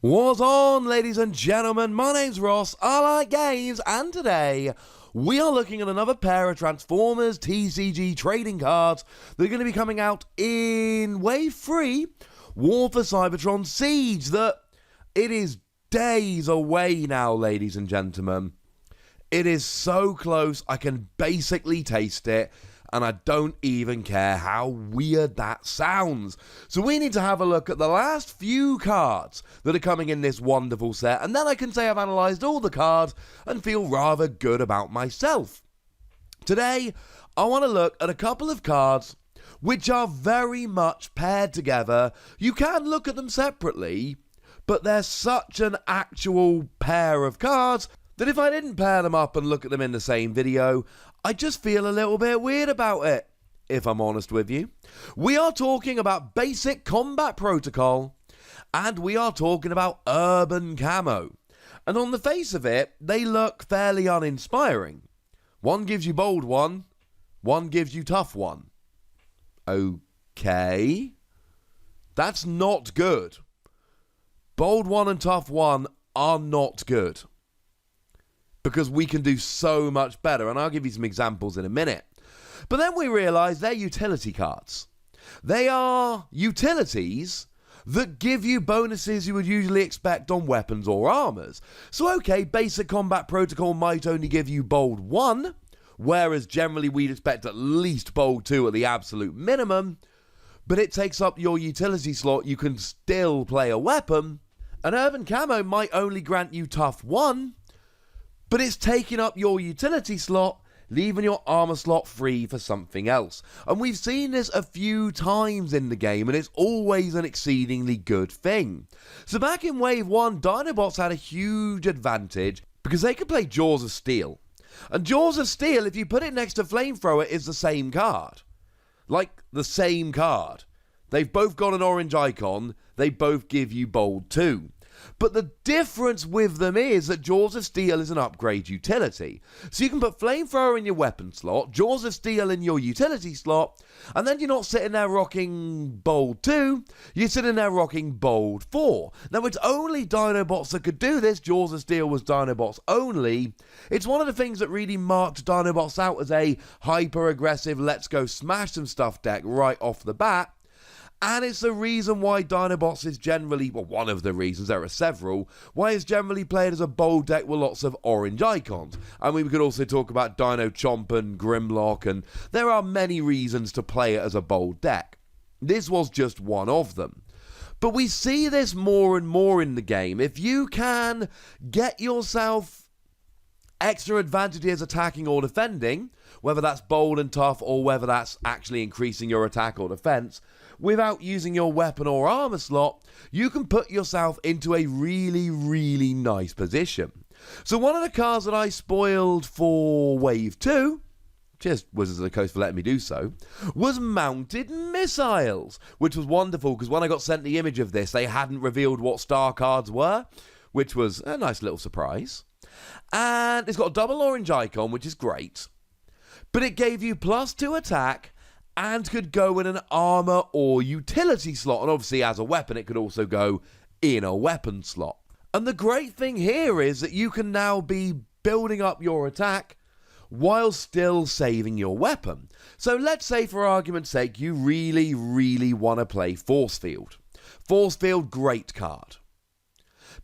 What's on, ladies and gentlemen? My name's Ross, I like games, and today we are looking at another pair of Transformers TCG trading cards that are going to be coming out in Wave 3, War for Cybertron Siege, that it is days away now, ladies and gentlemen. It is so close, I can basically taste it, and I don't even care how weird that sounds. So we need to have a look at the last few cards that are coming in this wonderful set, and then I can say I've analysed all the cards and feel rather good about myself. Today, I want to look at a couple of cards which are very much paired together. You can look at them separately, but they're such an actual pair of cards that if I didn't pair them up and look at them in the same video, I just feel a little bit weird about it, if I'm honest with you. We are talking about Basic Combat Protocol, and we are talking about Urban Camo. And on the face of it, they look fairly uninspiring. One gives you bold one gives you tough one. Okay. That's not good. Bold one and tough one are not good, because we can do so much better, and I'll give you some examples in a minute. But then we realise they're utility cards. They are utilities that give you bonuses you would usually expect on weapons or armours. So okay, Basic Combat Protocol might only give you bold 1, whereas generally we'd expect at least bold 2 at the absolute minimum, but it takes up your utility slot, you can still play a weapon, and Urban Camo might only grant you tough 1, but it's taking up your utility slot, leaving your armor slot free for something else. And we've seen this a few times in the game, and it's always an exceedingly good thing. So back in Wave 1, Dinobots had a huge advantage because they could play Jaws of Steel. And Jaws of Steel, if you put it next to Flamethrower, is the same card. Like, the same card. They've both got an orange icon, they both give you bold 2. But the difference with them is that Jaws of Steel is an upgrade utility. So you can put Flamethrower in your weapon slot, Jaws of Steel in your utility slot, and then you're not sitting there rocking bold 2, you're sitting there rocking bold 4. Now it's only Dinobots that could do this. Jaws of Steel was Dinobots only. It's one of the things that really marked Dinobots out as a hyper-aggressive, let's go smash some stuff deck right off the bat. And it's the reason why Dinobots is generally, well, one of the reasons, there are several, why it's generally played as a bold deck with lots of orange icons. I mean, we could also talk about Dino Chomp and Grimlock, and there are many reasons to play it as a bold deck. This was just one of them. But we see this more and more in the game. If you can get yourself extra advantages attacking or defending, whether that's bold and tough or whether that's actually increasing your attack or defense, without using your weapon or armor slot, you can put yourself into a really, really nice position. So one of the cards that I spoiled for Wave 2, cheers Wizards of the Coast for letting me do so, was Mounted Missiles, which was wonderful because when I got sent the image of this, they hadn't revealed what star cards were, which was a nice little surprise. And it's got a double orange icon, which is great, but it gave you +2 attack and could go in an armor or utility slot. And obviously as a weapon, it could also go in a weapon slot. And the great thing here is that you can now be building up your attack while still saving your weapon. So let's say, for argument's sake, you really, really want to play Force Field. Force Field, great card.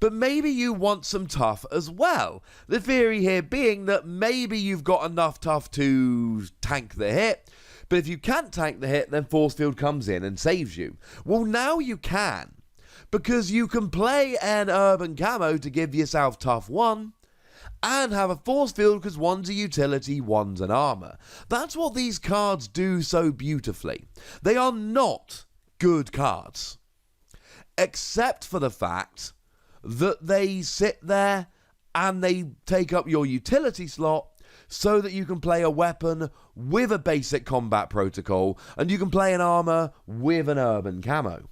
But maybe you want some tough as well. The theory here being that maybe you've got enough tough to tank the hit, but if you can't tank the hit, then Force Field comes in and saves you. Well, now you can, because you can play an Urban Camo to give yourself tough 1, and have a Force Field because one's a utility, one's an armor. That's what these cards do so beautifully. They are not good cards, except for the fact that they sit there and they take up your utility slot so that you can play a weapon with a Basic Combat Protocol and you can play an armor with an Urban Camo.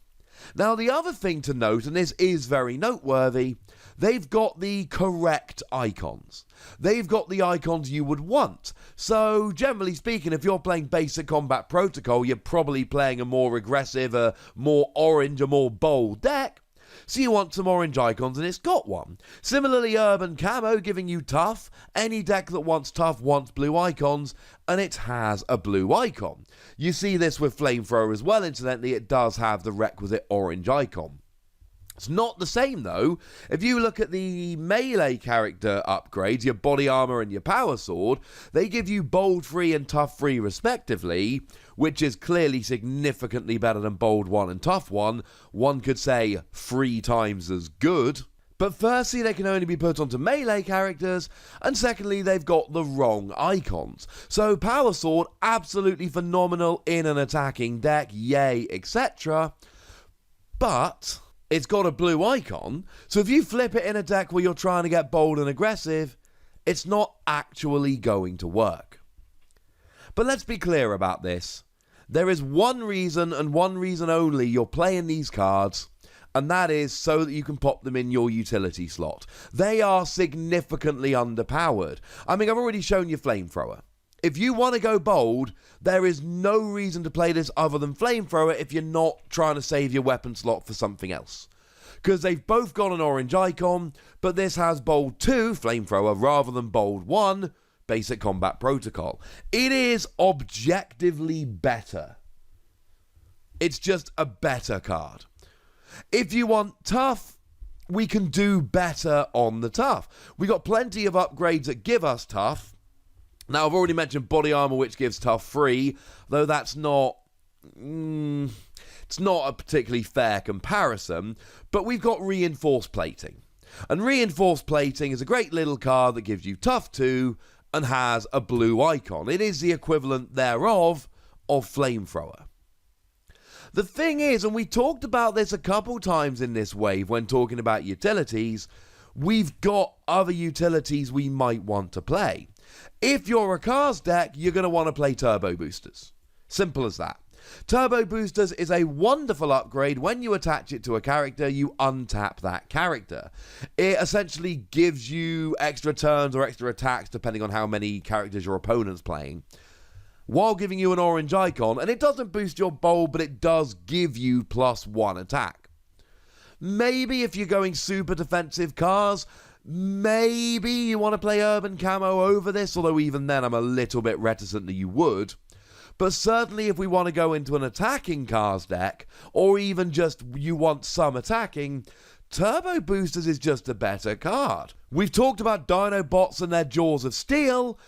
Now the other thing to note, and this is very noteworthy, they've got the correct icons. They've got the icons you would want. So generally speaking, if you're playing Basic Combat Protocol, you're probably playing a more aggressive, a more orange, a more bold deck. so you want some orange icons and it's got one. Similarly, Urban Camo giving you tough. Any deck that wants tough wants blue icons, and it has a blue icon. You see this with Flamethrower as well, incidentally, it does have the requisite orange icon. It's not the same though. If you look at the melee character upgrades, your body armor and your power sword, they give you bold 3 and tough 3 respectively, which is clearly significantly better than bold 1 and tough 1. One could say 3 times as good. But firstly, they can only be put onto melee characters, and secondly, they've got the wrong icons. So Power Sword, absolutely phenomenal in an attacking deck, yay, etc. But it's got a blue icon, so if you flip it in a deck where you're trying to get bold and aggressive, it's not actually going to work. But let's be clear about this. There is one reason, and one reason only, you're playing these cards, and that is so that you can pop them in your utility slot. They are significantly underpowered. I mean, I've already shown you Flamethrower. If you want to go bold, there is no reason to play this other than Flamethrower if you're not trying to save your weapon slot for something else. Because they've both got an orange icon, but this has bold 2, Flamethrower, rather than bold 1, Basic Combat Protocol. It is objectively better. It's just a better card. If you want tough, we can do better on the tough. We got plenty of upgrades that give us tough. Now, I've already mentioned body armor, which gives tough 3, though that's not... it's not a particularly fair comparison, but we've got reinforced plating. And reinforced plating is a great little card that gives you tough 2 and has a blue icon. It is the equivalent thereof of Flamethrower. The thing is, and we talked about this a couple times in this wave when talking about utilities, we've got other utilities we might want to play. If you're a Cars deck, you're going to want to play Turbo Boosters. Simple as that. Turbo Boosters is a wonderful upgrade. When you attach it to a character, you untap that character. It essentially gives you extra turns or extra attacks depending on how many characters your opponent's playing, while giving you an orange icon, and it doesn't boost your bold, but it does give you +1 attack. Maybe if you're going super defensive Cars, maybe you want to play Urban Camo over this, although even then I'm a little bit reticent that you would. But certainly if we want to go into an attacking Cars deck, or even just you want some attacking, Turbo Boosters is just a better card. We've talked about Dinobots and their Jaws of Steel.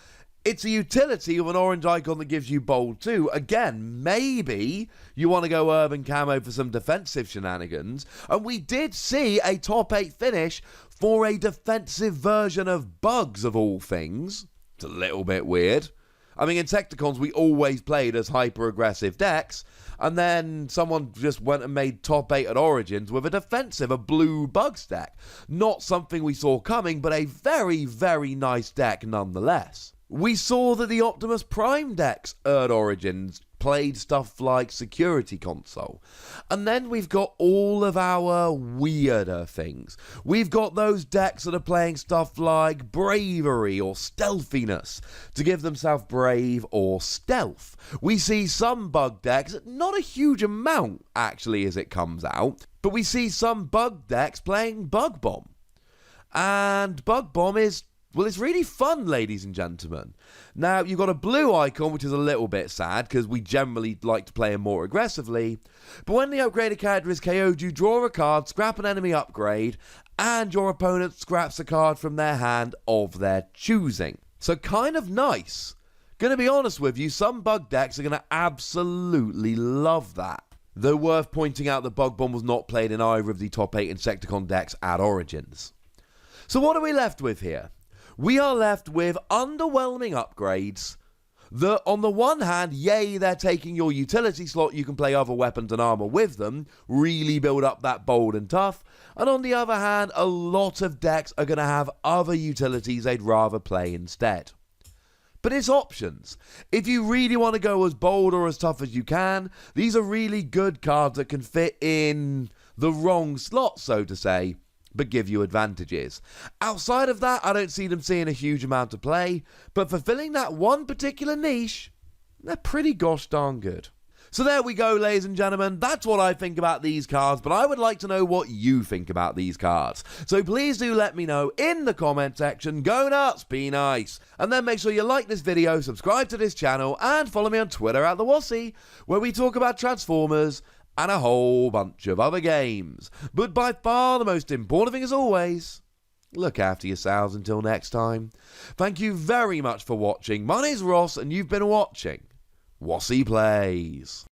It's a utility with an orange icon that gives you bold 2. Again, maybe you want to go Urban Camo for some defensive shenanigans. And we did see a top 8 finish for a defensive version of Bugs, of all things. It's a little bit weird. I mean, Insecticons we always played as hyper-aggressive decks, and then someone just went and made top 8 at Origins with a defensive, a blue Bugs deck. Not something we saw coming, but a very, very nice deck nonetheless. We saw that the Optimus Prime decks at Origins played stuff like Security Console. And then we've got all of our weirder things. We've got those decks that are playing stuff like Bravery or Stealthiness to give themselves Brave or Stealth. We see some Bug decks, not a huge amount actually as it comes out, but we see some Bug decks playing Bug Bomb. And Bug Bomb is... well, it's really fun, ladies and gentlemen. Now, you've got a blue icon, which is a little bit sad, because we generally like to play him more aggressively. But when the upgraded character is KO'd, you draw a card, scrap an enemy upgrade, and your opponent scraps a card from their hand of their choosing. So kind of nice. Gonna be honest with you, some Bug decks are gonna absolutely love that. Though worth pointing out that Bug Bomb was not played in either of the top 8 Insecticon decks at Origins. So what are we left with here? We are left with underwhelming upgrades that, on the one hand, yay, they're taking your utility slot, you can play other weapons and armor with them, really build up that bold and tough, and on the other hand, a lot of decks are going to have other utilities they'd rather play instead. But it's options. If you really want to go as bold or as tough as you can, these are really good cards that can fit in the wrong slot, so to say, but give you advantages. Outside of that, I don't see them seeing a huge amount of play, but fulfilling that one particular niche, they're pretty gosh darn good. So there we go, ladies and gentlemen. That's what I think about these cards, but I would like to know what you think about these cards. So please do let me know in the comment section. Go nuts, be nice. And then make sure you like this video, subscribe to this channel, and follow me on Twitter at the Wossy, where we talk about Transformers and a whole bunch of other games. But by far the most important thing as always, look after yourselves until next time. Thank you very much for watching. My name's Ross, and you've been watching Wossy Plays.